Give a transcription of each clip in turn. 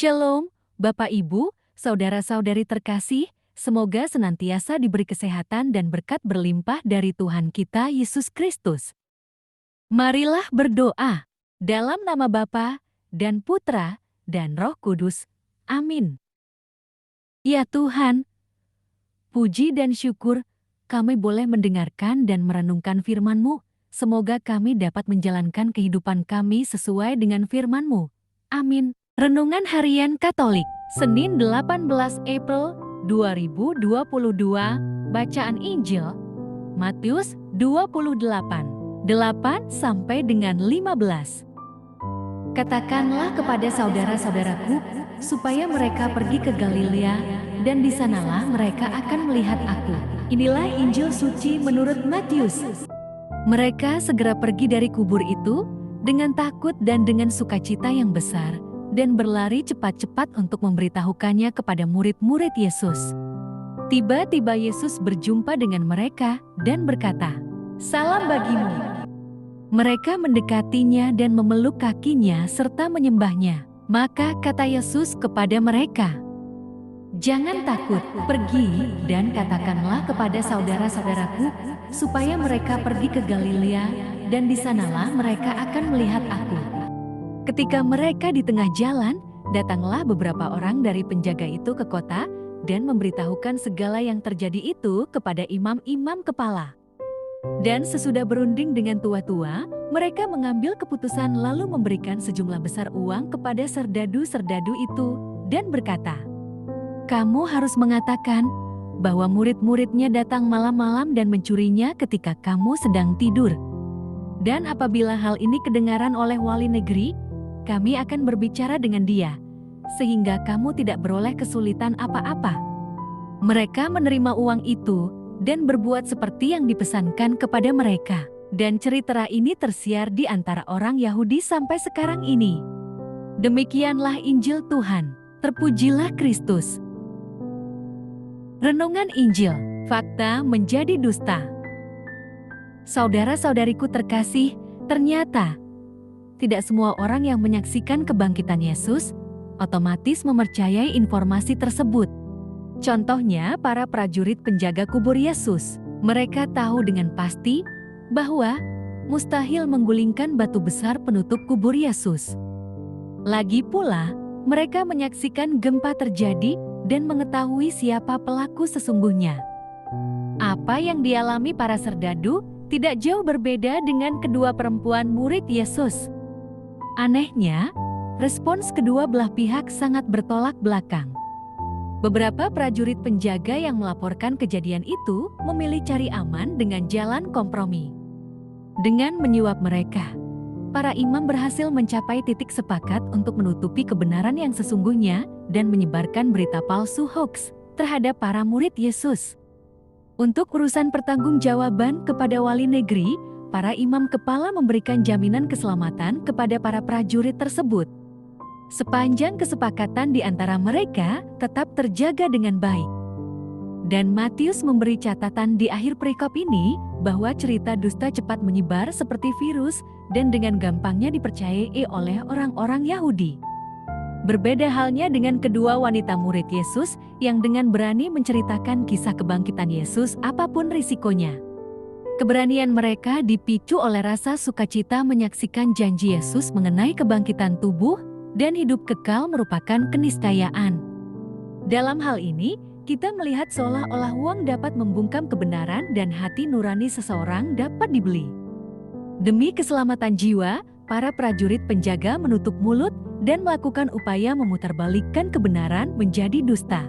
Shalom, Bapak Ibu, saudara-saudari terkasih, semoga senantiasa diberi kesehatan dan berkat berlimpah dari Tuhan kita Yesus Kristus. Marilah berdoa dalam nama Bapa dan Putra dan Roh Kudus. Amin. Ya Tuhan, puji dan syukur kami boleh mendengarkan dan merenungkan firman-Mu. Semoga kami dapat menjalankan kehidupan kami sesuai dengan firman-Mu. Amin. Renungan Harian Katolik, Senin 18 April 2022, Bacaan Injil, Matius 28, 8 sampai dengan 15. Katakanlah kepada saudara-saudaraku, supaya mereka pergi ke Galilea, dan di sanalah mereka akan melihat aku. Inilah Injil suci menurut Matius. Mereka segera pergi dari kubur itu, dengan takut dan dengan sukacita yang besar, dan berlari cepat-cepat untuk memberitahukannya kepada murid-murid Yesus. Tiba-tiba Yesus berjumpa dengan mereka dan berkata, "Salam bagimu." Mereka mendekatinya dan memeluk kakinya serta menyembahnya. Maka kata Yesus kepada mereka, "Jangan takut, pergi dan katakanlah kepada saudara-saudaraku, supaya mereka pergi ke Galilea, dan di sanalah mereka akan melihat aku." Ketika mereka di tengah jalan, datanglah beberapa orang dari penjaga itu ke kota dan memberitahukan segala yang terjadi itu kepada imam-imam kepala. Dan sesudah berunding dengan tua-tua, mereka mengambil keputusan lalu memberikan sejumlah besar uang kepada serdadu-serdadu itu dan berkata, "Kamu harus mengatakan bahwa murid-muridnya datang malam-malam dan mencurinya ketika kamu sedang tidur. Dan apabila hal ini kedengaran oleh wali negeri, kami akan berbicara dengan dia, sehingga kamu tidak beroleh kesulitan apa-apa." Mereka menerima uang itu dan berbuat seperti yang dipesankan kepada mereka. Dan cerita ini tersiar di antara orang Yahudi sampai sekarang ini. Demikianlah Injil Tuhan. Terpujilah Kristus. Renungan Injil, fakta menjadi dusta. Saudara-saudariku terkasih, ternyata tidak semua orang yang menyaksikan kebangkitan Yesus otomatis mempercayai informasi tersebut. Contohnya para prajurit penjaga kubur Yesus. Mereka tahu dengan pasti bahwa mustahil menggulingkan batu besar penutup kubur Yesus. Lagi pula, mereka menyaksikan gempa terjadi dan mengetahui siapa pelaku sesungguhnya. Apa yang dialami para serdadu tidak jauh berbeda dengan kedua perempuan murid Yesus. Anehnya, respons kedua belah pihak sangat bertolak belakang. Beberapa prajurit penjaga yang melaporkan kejadian itu memilih cari aman dengan jalan kompromi. Dengan menyuap mereka, para imam berhasil mencapai titik sepakat untuk menutupi kebenaran yang sesungguhnya dan menyebarkan berita palsu hoax terhadap para murid Yesus. Untuk urusan pertanggungjawaban kepada wali negeri, para imam kepala memberikan jaminan keselamatan kepada para prajurit tersebut. Sepanjang kesepakatan di antara mereka tetap terjaga dengan baik. Dan Matius memberi catatan di akhir perikop ini bahwa cerita dusta cepat menyebar seperti virus dan dengan gampangnya dipercayai oleh orang-orang Yahudi. Berbeda halnya dengan kedua wanita murid Yesus yang dengan berani menceritakan kisah kebangkitan Yesus apapun risikonya. Keberanian mereka dipicu oleh rasa sukacita menyaksikan janji Yesus mengenai kebangkitan tubuh dan hidup kekal merupakan keniscayaan. Dalam hal ini, kita melihat seolah-olah uang dapat membungkam kebenaran dan hati nurani seseorang dapat dibeli. Demi keselamatan jiwa, para prajurit penjaga menutup mulut dan melakukan upaya memutarbalikkan kebenaran menjadi dusta.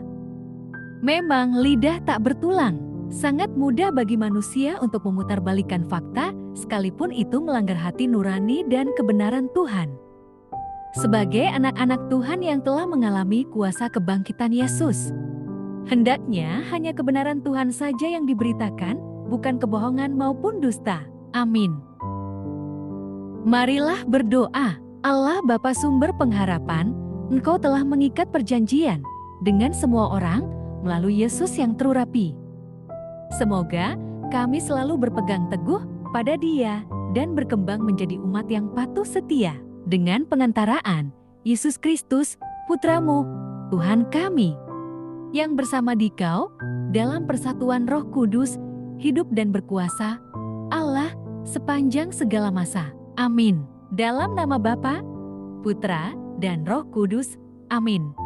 Memang lidah tak bertulang. Sangat mudah bagi manusia untuk memutarbalikkan fakta, sekalipun itu melanggar hati nurani dan kebenaran Tuhan. Sebagai anak-anak Tuhan yang telah mengalami kuasa kebangkitan Yesus, hendaknya hanya kebenaran Tuhan saja yang diberitakan, bukan kebohongan maupun dusta. Amin. Marilah berdoa. Allah Bapa sumber pengharapan, Engkau telah mengikat perjanjian dengan semua orang melalui Yesus yang terurapi. Semoga kami selalu berpegang teguh pada Dia dan berkembang menjadi umat yang patuh setia. Dengan pengantaraan Yesus Kristus, Putramu, Tuhan kami, yang bersama Dikau, dalam persatuan Roh Kudus, hidup dan berkuasa, Allah, sepanjang segala masa. Amin. Dalam nama Bapa, Putra, dan Roh Kudus. Amin.